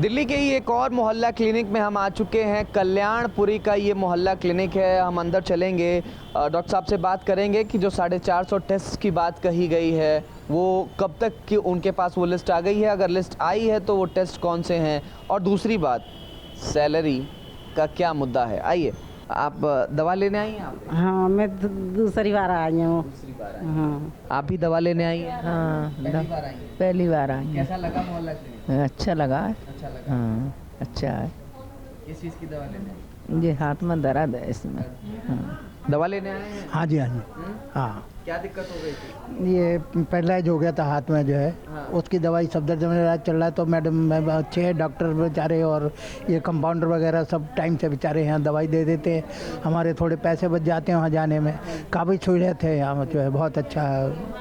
दिल्ली के ही एक और मोहल्ला क्लिनिक में हम आ चुके हैं। कल्याणपुरी का ये मोहल्ला क्लिनिक है। हम अंदर चलेंगे, डॉक्टर साहब से बात करेंगे कि जो 450 टेस्ट की बात कही गई है वो कब तक की उनके पास वो लिस्ट आ गई है, अगर लिस्ट आई है तो वो टेस्ट कौन से हैं, और दूसरी बात सैलरी का क्या मुद्दा है। आइए, आप दवा लेने आई हैं? आप? हाँ, मैं दूसरी बार आई हूँ। दूसरी बार आई? हाँ। आप भी दवा लेने आई हैं? हाँ, पहली बार आई हैं? पहली बार आई हैं। कैसा लगा मोहल्ला क्लिनिक? अच्छा लगा। अच्छा लगा। हाँ, अच्छा है। किस चीज़ की दवा लेने आई? ये हाथ में दर्द है इसमें। हाँ। दवा लेने आए हैं? हाँ जी, हाँ जी। हाँ, क्या दिक्कत हो गई थी? ये पैरालाइज हो गया था हाथ में जो है। हाँ। उसकी दवाई सब दर्द में इलाज चल रहा है। तो मैडम अच्छे हैं डॉक्टर बेचारे, और ये कंपाउंडर वगैरह सब टाइम से बेचारे यहाँ दवाई दे देते हैं। हमारे थोड़े पैसे बच जाते हैं वहाँ जाने में। काफ़ी सहूलियत है यहाँ जो है, बहुत अच्छा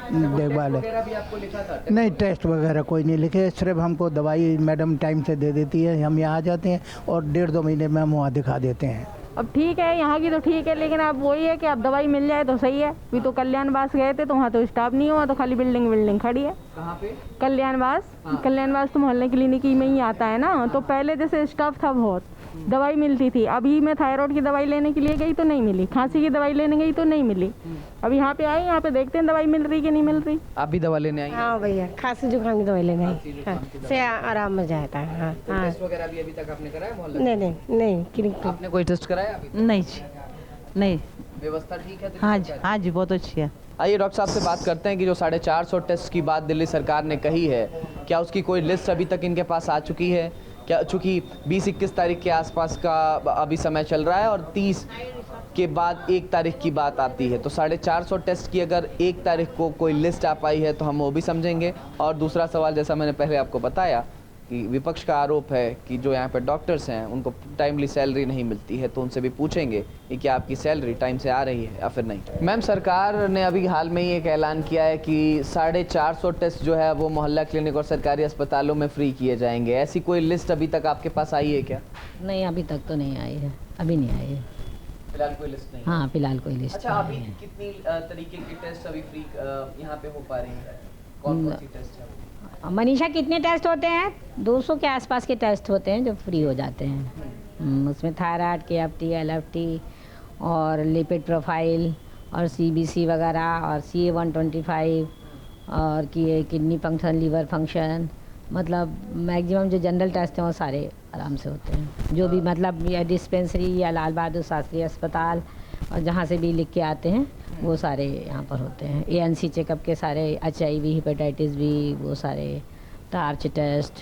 देखभाल है। वगैरह भी आपको लिखा था? नहीं, टेस्ट वगैरह कोई नहीं लिखे, सिर्फ हमको दवाई मैडम टाइम से दे देती है। हम यहाँ आ जाते हैं और 1.5-2 महीने में हम वहाँ दिखा देते हैं। अब ठीक है, यहाँ की तो ठीक है, लेकिन अब वही है कि अब दवाई मिल जाए तो सही है। अभी तो कल्याणवास गए थे तो वहाँ तो स्टाफ नहीं हुआ, तो खाली बिल्डिंग खड़ी है। कहाँ पे? कल्याणवास। हाँ। कल्याणवास तो मोहल्ले क्लिनिक में ही आता है ना। तो पहले जैसे स्टाफ था, बहुत दवाई मिलती थी। अभी मैं थायराइड की दवाई लेने के लिए गई तो नहीं मिली, खांसी की दवाई लेने गई तो नहीं मिली। अब यहाँ पे आई, यहाँ पे देखते हैं दवाई मिल रही कि नहीं मिल रही। आप भी दवा लेने आई? हाँ भैया, खांसी जुकाम की दवाई लेने से आराम मिल जाता है। हाँ हाँ। टेस्ट वगैरह भी अभी तक आपने कराया मोहल्ला? नहीं क्लिनिक पे। आपने कोई टेस्ट कराया अभी? नहीं जी, नहीं। व्यवस्था ठीक है? हाँ जी, हाँ जी, बहुत अच्छी है। आइए डॉक्टर साहब से बात करते हैं कि जो 450 टेस्ट की बात दिल्ली सरकार ने कही है, क्या उसकी कोई लिस्ट अभी तक इनके पास आ चुकी है? क्या चूँकि 20-21 तारीख के आसपास का अभी समय चल रहा है और 30 के बाद 1 तारीख की बात आती है, तो 450 टेस्ट की अगर 1 तारीख को कोई लिस्ट आ पाई है तो हम वो भी समझेंगे। और दूसरा सवाल, जैसा मैंने पहले आपको बताया कि विपक्ष का आरोप है कि जो यहाँ पर डॉक्टर्स हैं उनको टाइमली सैलरी नहीं मिलती है, तो उनसे भी पूछेंगे कि क्या आपकी सैलरी टाइम से आ रही है या फिर नहीं। मैम, सरकार ने अभी हाल में ही एक ऐलान किया है कि 450 टेस्ट जो है वो मोहल्ला क्लिनिक और सरकारी अस्पतालों में फ्री किए जाएंगे। ऐसी कोई लिस्ट अभी तक आपके पास आई है क्या? नहीं, अभी तक तो नहीं आई है, अभी नहीं आई है। फिलहाल कोई लिस्ट नहीं? हाँ, फिलहाल कोई लिस्ट अच्छा, अभी नहीं है। कितनी तरीके की टेस्ट अभी फ्री यहाँ पे हो पा रही है? कौन सी टेस्ट है? मनीषा, कितने टेस्ट होते हैं? 200 के आसपास के टेस्ट होते हैं जो फ्री हो जाते हैं। उसमें थायराइड, KFT, LFT और लिपिड प्रोफाइल और CBC वगैरह और CA-125 और किडनी फंक्शन, लीवर फंक्शन, मतलब मैक्सिमम जो जनरल टेस्ट हैं वो सारे आराम से होते हैं। जो भी मतलब या डिस्पेंसरी या लाल बहादुर शास्त्री अस्पताल और जहाँ से भी लिख के आते हैं वो सारे यहाँ पर होते हैं। ANC चेकअप के सारे, HIV, हेपेटाइटिस भी, वो सारे टार्च टेस्ट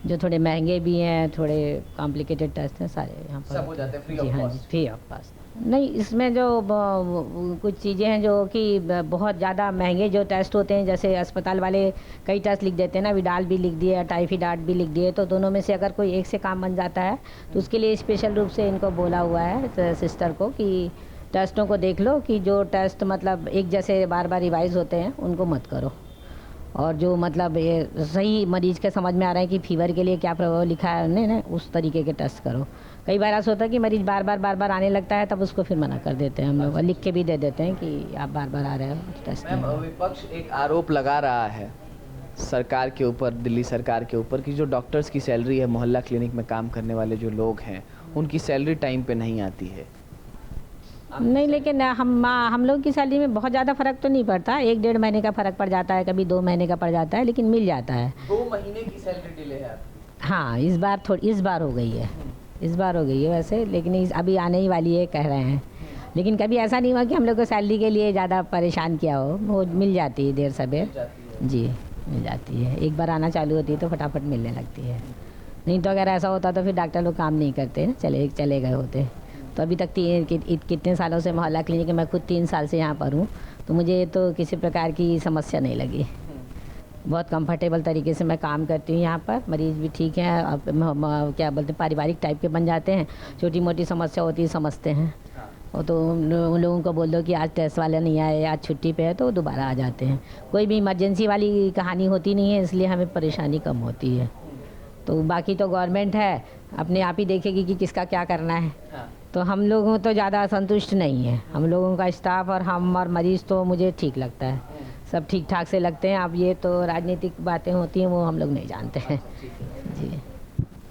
जो थोड़े महंगे भी हैं, थोड़े कॉम्प्लिकेटेड टेस्ट हैं, सारे यहाँ पर सब हो जाते हैं फ्री जी। ऑफ हाँ जी, कॉस्ट? Free of cost. नहीं, इसमें जो कुछ चीज़ें हैं जो कि बहुत ज़्यादा महंगे जो टेस्ट होते हैं, जैसे अस्पताल वाले कई टेस्ट लिख देते हैं ना, विडाल भी लिख दिए, टाइफाइड भी लिख दिए, तो दोनों में से अगर कोई एक से काम बन जाता है तो उसके लिए स्पेशल रूप से इनको बोला हुआ है सिस्टर को कि टेस्टों को देख लो कि जो टेस्ट मतलब एक जैसे बार बार रिवाइज होते हैं उनको मत करो, और जो मतलब ये सही मरीज के समझ में आ रहा है कि फीवर के लिए क्या प्रभाव लिखा है उन्होंने, उस तरीके के टेस्ट करो। कई बार ऐसा होता है कि मरीज बार बार आने लगता है, तब उसको फिर मना कर देते हैं हम लोग, लिख के भी दे देते हैं कि आप बार बार आ रहे हो टेस्ट मैम, विपक्ष एक आरोप लगा रहा है सरकार के ऊपर, दिल्ली सरकार के ऊपर, कि जो डॉक्टर्स की सैलरी है, मोहल्ला क्लिनिक में काम करने वाले जो लोग हैं उनकी सैलरी टाइम पे नहीं आती है। नहीं, लेकिन हम लोग की सैलरी में बहुत ज़्यादा फ़र्क तो नहीं पड़ता। 1-1.5 महीने का फ़र्क पड़ जाता है, कभी 2 महीने का पड़ जाता है, लेकिन मिल जाता है। 2 महीने की सैलरी डिले है आपकी? हाँ, इस बार हो गई है, इस बार हो गई है वैसे, लेकिन अभी आने ही वाली है कह रहे हैं। लेकिन कभी ऐसा नहीं हुआ कि हम लोग को सैलरी के लिए ज़्यादा परेशान किया हो, वो मिल जाती है देर सबेर जी, मिल जाती है। एक बार आना चालू होती है तो फटाफट मिलने लगती है। नहीं तो अगर ऐसा होता तो फिर डॉक्टर लोग काम नहीं करते, चले गए होते। तो अभी तक कितने सालों से मोहल्ला क्लिनिक में, मैं खुद 3 साल से यहाँ पर हूँ, तो मुझे तो किसी प्रकार की समस्या नहीं लगी। बहुत कंफर्टेबल तरीके से मैं काम करती हूँ यहाँ पर। मरीज़ भी ठीक हैं, अब क्या बोलते हैं, पारिवारिक टाइप के बन जाते हैं। छोटी मोटी समस्या होती है, समझते हैं वो, तो उन लोगों को बोल दो कि आज टेस्ट वाले नहीं आए, आज छुट्टी पे है, तो दोबारा आ जाते हैं। कोई भी इमरजेंसी वाली कहानी होती नहीं है, इसलिए हमें परेशानी कम होती है। तो बाकी तो गवर्नमेंट है, अपने आप ही देखेगी कि किसका क्या करना है। तो हम लोगों तो ज़्यादा संतुष्ट नहीं है, हम लोगों का स्टाफ और हम और मरीज़ तो मुझे ठीक लगता है, सब ठीक ठाक से लगते हैं। अब ये तो राजनीतिक बातें होती हैं, वो हम लोग नहीं जानते हैं जी।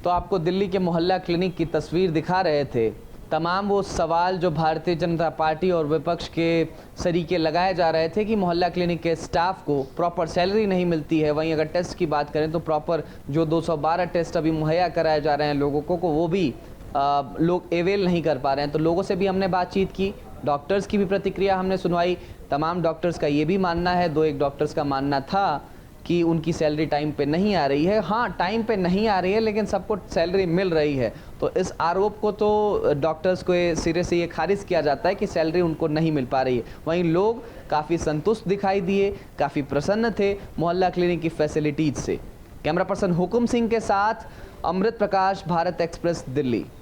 तो आपको दिल्ली के मोहल्ला क्लिनिक की तस्वीर दिखा रहे थे। तमाम वो सवाल जो भारतीय जनता पार्टी और विपक्ष के सरीके लगाए जा रहे थे कि मोहल्ला क्लिनिक के स्टाफ को प्रॉपर सैलरी नहीं मिलती है। वहीं अगर टेस्ट की बात करें तो प्रॉपर जो 212 टेस्ट अभी मुहैया कराए जा रहे हैं लोगों को वो भी लोग अवेल नहीं कर पा रहे हैं। तो लोगों से भी हमने बातचीत की, डॉक्टर्स की भी प्रतिक्रिया हमने सुनवाई। तमाम डॉक्टर्स का ये भी मानना है, एक डॉक्टर्स का मानना था कि उनकी सैलरी टाइम पे नहीं आ रही है। हाँ, टाइम पे नहीं आ रही है लेकिन सबको सैलरी मिल रही है। तो इस आरोप को तो डॉक्टर्स को सिरे से ये खारिज किया जाता है कि सैलरी उनको नहीं मिल पा रही है। वहीं लोग काफ़ी संतुष्ट दिखाई दिए, काफ़ी प्रसन्न थे मोहल्ला क्लिनिक की फैसिलिटीज से। कैमरा पर्सन हुकुम सिंह के साथ अमृत प्रकाश, भारत एक्सप्रेस, दिल्ली।